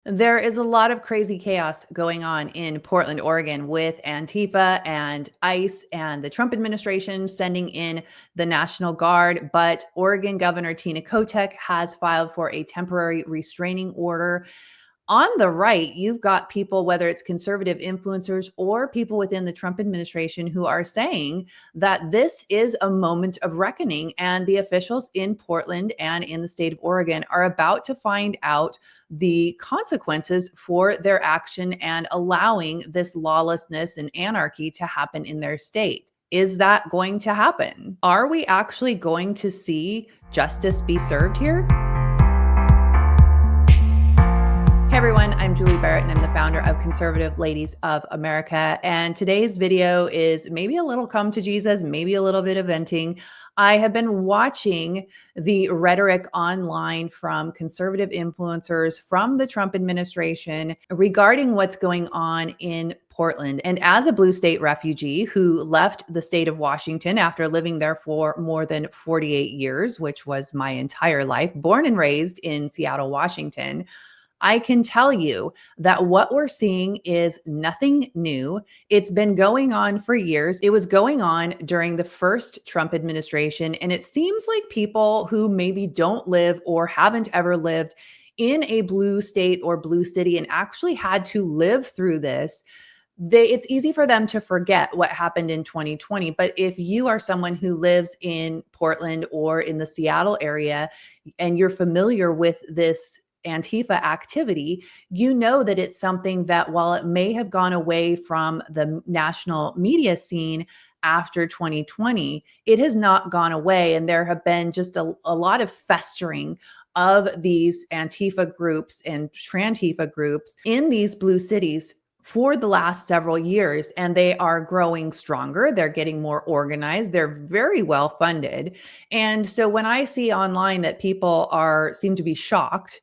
There is a lot of crazy chaos going on in Portland, Oregon, with Antifa and ICE and the Trump administration sending in the National Guard. But Oregon Governor Tina Kotek has filed for a temporary restraining order. On the right, you've got people, whether it's conservative influencers or people within the Trump administration, who are saying that this is a moment of reckoning. And the officials in Portland and in the state of Oregon are about to find out the consequences for their action and allowing this lawlessness and anarchy to happen in their state. Is that going to happen? Are we actually going to see justice be served here? Hey everyone, I'm Julie Barrett and I'm the founder of Conservative Ladies of America. And today's video is maybe a little come to Jesus, maybe a little bit of venting. I have been watching the rhetoric online from conservative influencers from the Trump administration regarding what's going on in Portland. And as a blue state refugee who left the state of Washington after living there for more than 48 years, which was my entire life, born and raised in Seattle, Washington, I can tell you that what we're seeing is nothing new. It's been going on for years. It was going on during the first Trump administration. And it seems like people who maybe don't live or haven't ever lived in a blue state or blue city and actually had to live through this, it's easy for them to forget what happened in 2020. But if you are someone who lives in Portland or in the Seattle area and you're familiar with this Antifa activity, you know that it's something that, while it may have gone away from the national media scene after 2020, it has not gone away. And there have been just a lot of festering of these Antifa groups and Trantifa groups in these blue cities for the last several years, and they are growing stronger. They're getting more organized. They're very well funded. And so when I see online that people seem to be shocked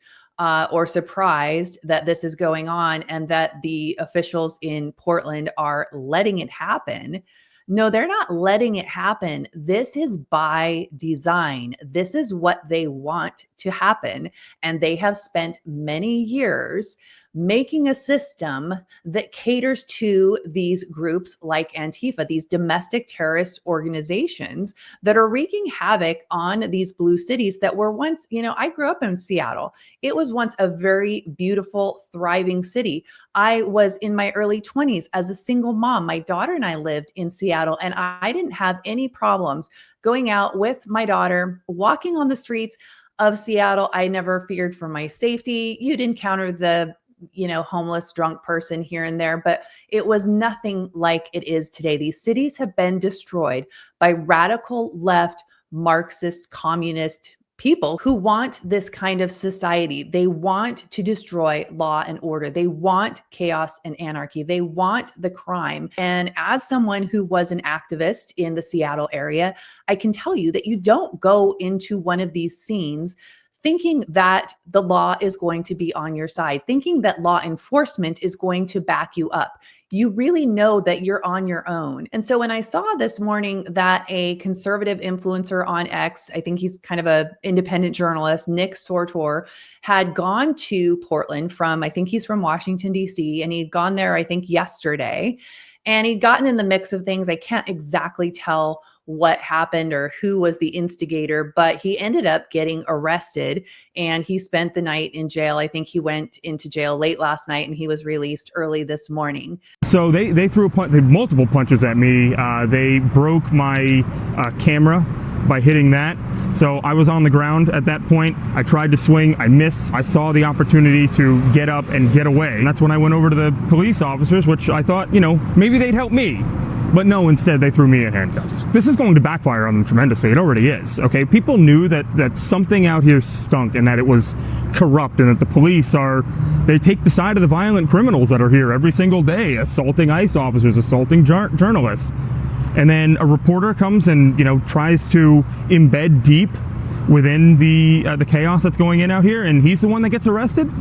or surprised that this is going on and that the officials in Portland are letting it happen. No, they're not letting it happen. This is by design. This is what they want to happen. And they have spent many years making a system that caters to these groups like Antifa, these domestic terrorist organizations that are wreaking havoc on these blue cities that were once, I grew up in Seattle. It was once a very beautiful, thriving city. I was in my early 20s as a single mom. My daughter and I lived in Seattle, and I didn't have any problems going out with my daughter, walking on the streets of Seattle. I never feared for my safety. You'd encounter the homeless, drunk person here and there, but it was nothing like it is today. These cities have been destroyed by radical left, Marxist, communist people who want this kind of society. They want to destroy law and order. They want chaos and anarchy. They want the crime. And as someone who was an activist in the Seattle area, I can tell you that you don't go into one of these scenes thinking that the law is going to be on your side, thinking that law enforcement is going to back you up. You really know that you're on your own. And so when I saw this morning that a conservative influencer on X, I think he's kind of an independent journalist, Nick Sortor, had gone to Portland I think he's from Washington, D.C., and he'd gone there, I think, yesterday. And he'd gotten in the mix of things. I can't exactly tell what happened or who was the instigator, but he ended up getting arrested and he spent the night in jail. I think he went into jail late last night and he was released early this morning. So they threw multiple punches at me. They broke my camera by hitting that. So I was on the ground at that point. I tried to swing. I missed. I saw the opportunity to get up and get away. And that's when I went over to the police officers, which I thought, maybe they'd help me. But no, instead they threw me in handcuffs. This is going to backfire on them tremendously. It already is. Okay, people knew that something out here stunk and that it was corrupt and that the police they take the side of the violent criminals that are here every single day, assaulting ICE officers, assaulting journalists. And then a reporter comes and tries to embed deep within the chaos that's going in out here, and he's the one that gets arrested.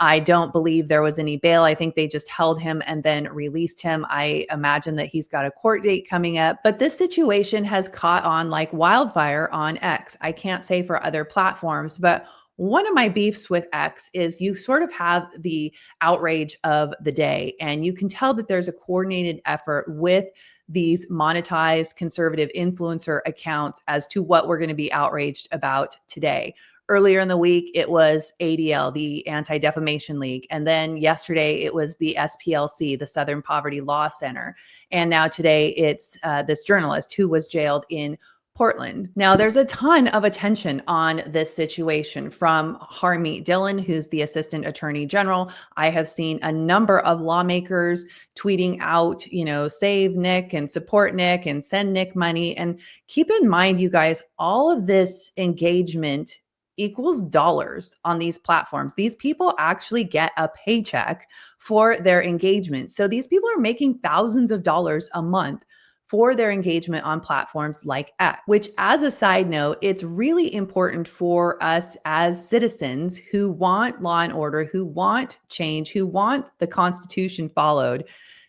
I don't believe there was any bail. I think they just held him and then released him. I imagine that he's got a court date coming up. But this situation has caught on like wildfire on X. I can't say for other platforms, but One of my beefs with X is you sort of have the outrage of the day, and you can tell that there's a coordinated effort with these monetized conservative influencer accounts as to what we're going to be outraged about today. Earlier in the week, it was ADL, the Anti-Defamation League. And then yesterday, it was the SPLC, the Southern Poverty Law Center. And now today, it's this journalist who was jailed in Portland. Now, there's a ton of attention on this situation from Harmeet Dillon, who's the Assistant Attorney General. I have seen a number of lawmakers tweeting out, save Nick and support Nick and send Nick money. And keep in mind, you guys, all of this engagement equals dollars on these platforms. These people actually get a paycheck for their engagement. So these people are making thousands of dollars a month for their engagement on platforms like X, which, as a side note, it's really important for us as citizens who want law and order, who want change, who want the Constitution followed,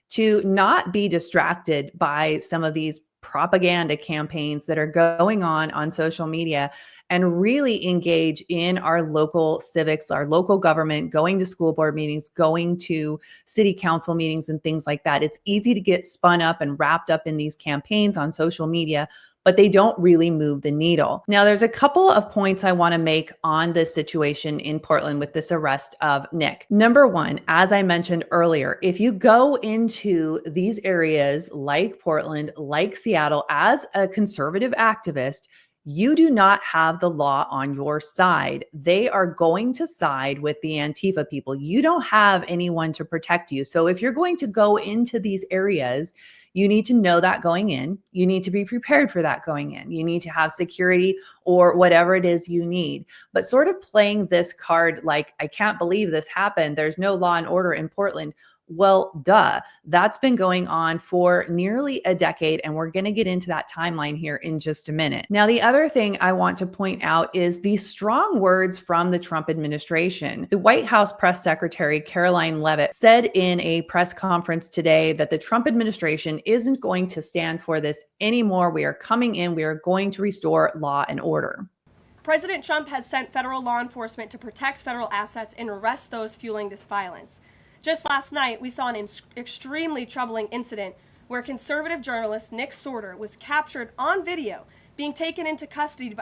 to not be distracted by some of these propaganda campaigns that are going on social media, and really engage in our local civics, our local government, going to school board meetings, going to city council meetings and things like that. It's easy to get spun up and wrapped up in these campaigns on social media, but they don't really move the needle. Now, there's a couple of points I want to make on this situation in Portland with this arrest of Nick. Number one, as I mentioned earlier, if you go into these areas like Portland, like Seattle, as a conservative activist, you do not have the law on your side. They are going to side with the Antifa people. You don't have anyone to protect you. So if you're going to go into these areas, you need to know that going in. You need to be prepared for that going in. You need to have security or whatever it is you need. But sort of playing this card like, I can't believe this happened. There's no law and order in Portland. Well, duh, that's been going on for nearly a decade, and we're going to get into that timeline here in just a minute. Now, the other thing I want to point out is the strong words from the Trump administration. The White House press secretary, Caroline Leavitt, said in a press conference today that the Trump administration isn't going to stand for this anymore. We are coming in. We are going to restore law and order. President Trump has sent federal law enforcement to protect federal assets and arrest those fueling this violence. Just last night, we saw an extremely troubling incident where conservative journalist Nick Sorter was captured on video being taken into custody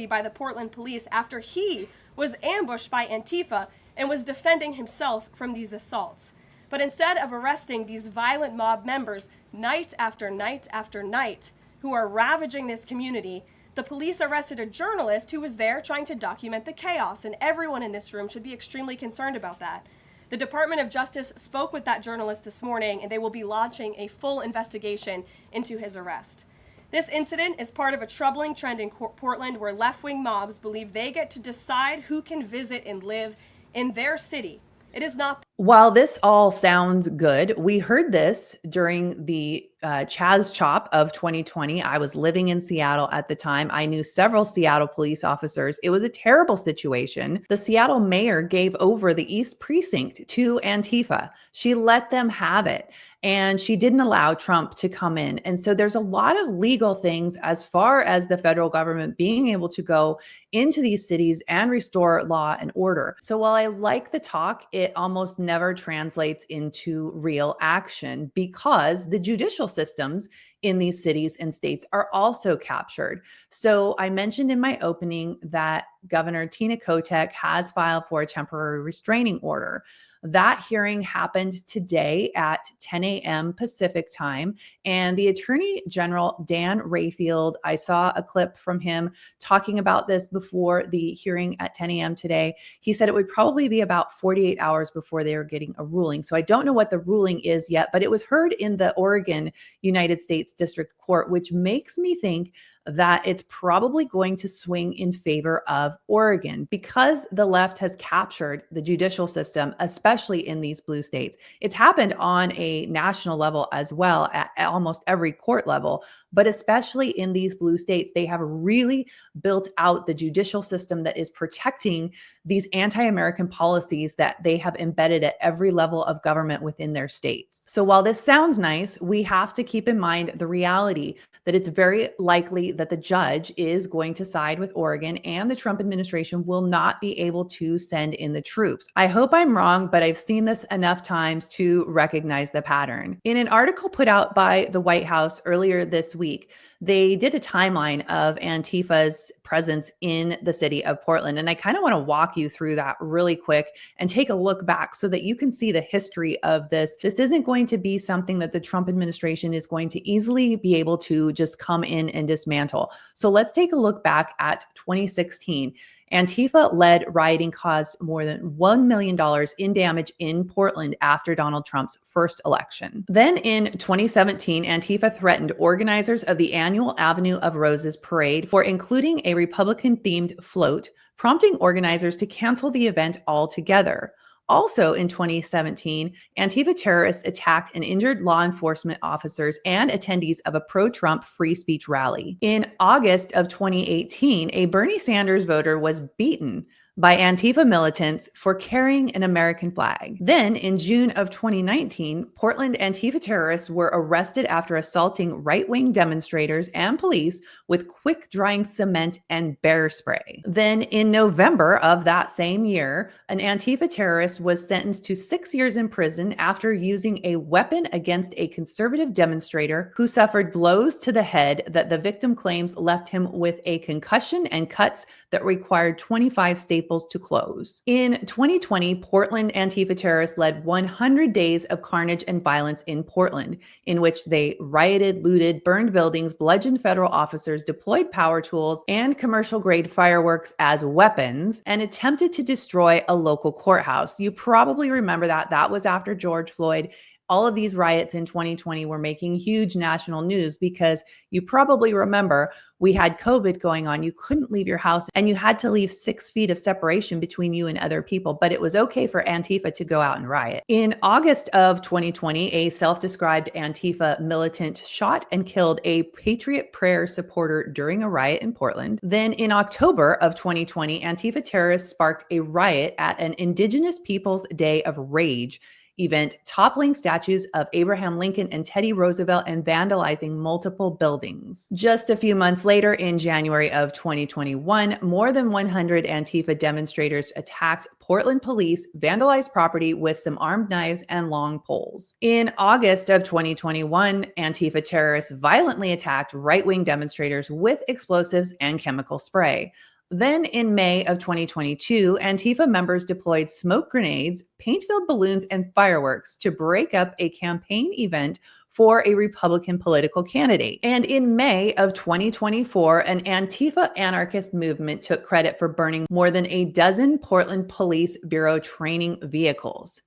by the Portland police after he was ambushed by Antifa and was defending himself from these assaults. But instead of arresting these violent mob members night after night after night who are ravaging this community, the police arrested a journalist who was there trying to document the chaos, and everyone in this room should be extremely concerned about that. The Department of Justice spoke with that journalist this morning, and they will be launching a full investigation into his arrest. This incident is part of a troubling trend in Portland where left-wing mobs believe they get to decide who can visit and live in their city. It is not. While this all sounds good, we heard this during the Chaz Chop of 2020. I was living in Seattle at the time. I knew several Seattle police officers. It was a terrible situation. The Seattle mayor gave over the East Precinct to Antifa. She let them have it, and she didn't allow Trump to come in. And so there's a lot of legal things as far as the federal government being able to go into these cities and restore law and order. So while I like the talk, it almost never translates into real action because the judicial systems in these cities and states are also captured. So I mentioned in my opening that Governor Tina Kotek has filed for a temporary restraining order. That hearing happened today at 10 a.m. Pacific time. And the Attorney General, Dan Rayfield, I saw a clip from him talking about this before the hearing at 10 a.m. today. He said it would probably be about 48 hours before they were getting a ruling. So I don't know what the ruling is yet, but it was heard in the Oregon United States District Court, which makes me think that it's probably going to swing in favor of Oregon because the left has captured the judicial system, especially in these blue states. It's happened on a national level as well at almost every court level, but especially in these blue states, they have really built out the judicial system that is protecting these anti-American policies that they have embedded at every level of government within their states. So while this sounds nice, we have to keep in mind the reality that it's very likely that the judge is going to side with Oregon and the Trump administration will not be able to send in the troops. I hope I'm wrong, but I've seen this enough times to recognize the pattern. In an article put out by the White House earlier this week, they did a timeline of Antifa's presence in the city of Portland. And I kind of want to walk you through that really quick and take a look back so that you can see the history of this. This isn't going to be something that the Trump administration is going to easily be able to just come in and dismantle. So let's take a look back at 2016. Antifa-led rioting caused more than $1 million in damage in Portland after Donald Trump's first election. Then in 2017, Antifa threatened organizers of the annual Avenue of Roses parade for including a Republican-themed float, prompting organizers to cancel the event altogether. Also in 2017, Antifa terrorists attacked and injured law enforcement officers and attendees of a pro-Trump free speech rally. In August of 2018, a Bernie Sanders voter was beaten by Antifa militants for carrying an American flag. Then, in June of 2019, Portland Antifa terrorists were arrested after assaulting right-wing demonstrators and police with quick-drying cement and bear spray. Then, in November of that same year, an Antifa terrorist was sentenced to 6 years in prison after using a weapon against a conservative demonstrator who suffered blows to the head that the victim claims left him with a concussion and cuts that required 25 staples to close. In 2020, Portland Antifa terrorists led 100 days of carnage and violence in Portland, in which they rioted, looted, burned buildings, bludgeoned federal officers, deployed power tools and commercial-grade fireworks as weapons, and attempted to destroy a local courthouse. You probably remember that. That was after George Floyd. All of these riots in 2020 were making huge national news because you probably remember we had COVID going on. You couldn't leave your house and you had to leave 6 feet of separation between you and other people, but it was okay for Antifa to go out and riot. In August of 2020, a self-described Antifa militant shot and killed a Patriot Prayer supporter during a riot in Portland. Then in October of 2020, Antifa terrorists sparked a riot at an Indigenous Peoples Day of Rage event, toppling statues of Abraham Lincoln and Teddy Roosevelt and vandalizing multiple buildings. Just a few months later, in January of 2021, more than 100 Antifa demonstrators attacked Portland police, vandalized property with some armed knives and long poles. In August of 2021, Antifa terrorists violently attacked right-wing demonstrators with explosives and chemical spray. Then in May of 2022, Antifa members deployed smoke grenades, paint-filled balloons, and fireworks to break up a campaign event for a Republican political candidate. And in May of 2024, an Antifa anarchist movement took credit for burning more than a dozen Portland Police Bureau training vehicles.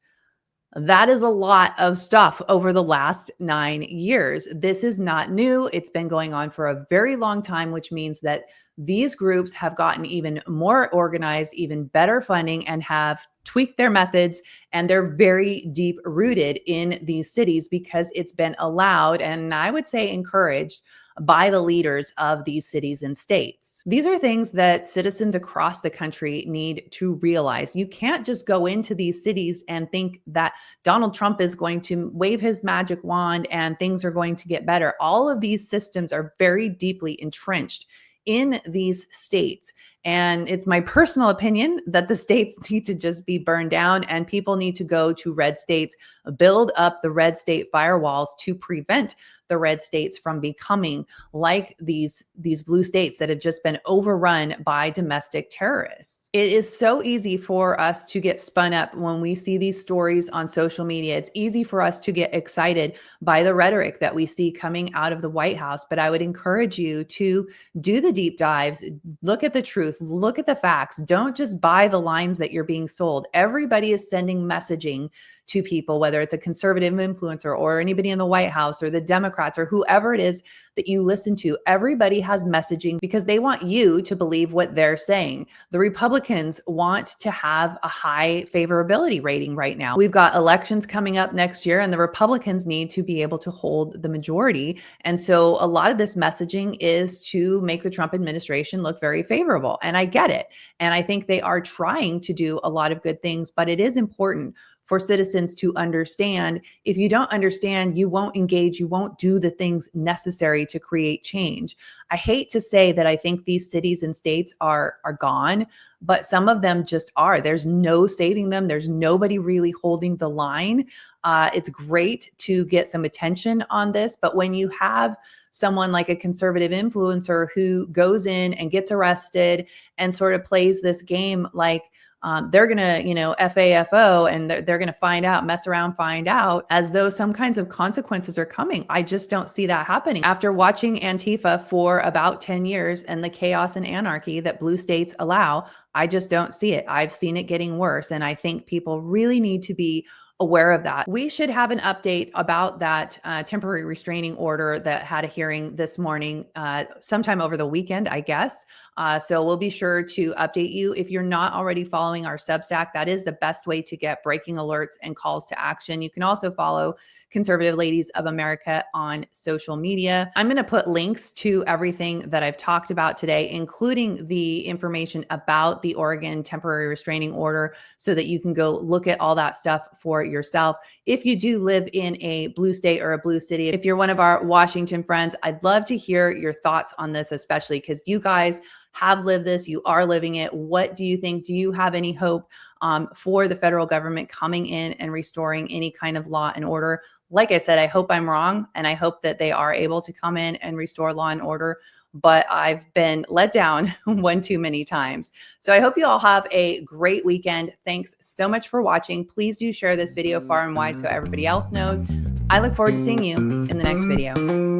That is a lot of stuff over the last 9 years. This is not new. It's been going on for a very long time, which means that these groups have gotten even more organized, even better funding, and have tweaked their methods. And they're very deep rooted in these cities because it's been allowed, and I would say encouraged, by the leaders of these cities and states. These are things that citizens across the country need to realize. You can't just go into these cities and think that Donald Trump is going to wave his magic wand and things are going to get better. All of these systems are very deeply entrenched in these states. And it's my personal opinion that the states need to just be burned down and people need to go to red states, build up the red state firewalls to prevent the red states from becoming like these blue states that have just been overrun by domestic terrorists. It is so easy for us to get spun up when we see these stories on social media. It's easy for us to get excited by the rhetoric that we see coming out of the White House, but I would encourage you to do the deep dives, look at the truth, look at the facts. Don't just buy the lines that you're being sold. Everybody is sending messaging to people, whether it's a conservative influencer or anybody in the White House or the Democrats or whoever it is that you listen to. Everybody has messaging because they want you to believe what they're saying. The Republicans want to have a high favorability rating right now. We've got elections coming up next year and the Republicans need to be able to hold the majority. And so a lot of this messaging is to make the Trump administration look very favorable. And I get it. And I think they are trying to do a lot of good things, but it is important for citizens to understand. If you don't understand, you won't engage, you won't do the things necessary to create change. I hate to say that I think these cities and states are gone, but some of them just are. There's no saving them. There's nobody really holding the line. It's great to get some attention on this, but when you have someone like a conservative influencer who goes in and gets arrested and sort of plays this game like they're going to, FAFO, and they're going to find out, mess around, find out, as though some kinds of consequences are coming. I just don't see that happening. After watching Antifa for about 10 years and the chaos and anarchy that blue states allow, I just don't see it. I've seen it getting worse. And I think people really need to be aware of that. We should have an update about that temporary restraining order that had a hearing this morning, sometime over the weekend, I guess. So we'll be sure to update you. If you're not already following our Substack, that is the best way to get breaking alerts and calls to action. You can also follow Conservative Ladies of America on social media. I'm going to put links to everything that I've talked about today, including the information about the Oregon temporary restraining order, so that you can go look at all that stuff for yourself. If you do live in a blue state or a blue city, if you're one of our Washington friends, I'd love to hear your thoughts on this, especially because you guys have lived this, you are living it. What do you think? Do you have any hope for the federal government coming in and restoring any kind of law and order? Like I said, I hope I'm wrong, and I hope that they are able to come in and restore law and order, but I've been let down one too many times. So I hope you all have a great weekend. Thanks so much for watching. Please do share this video far and wide so everybody else knows. I look forward to seeing you in the next video.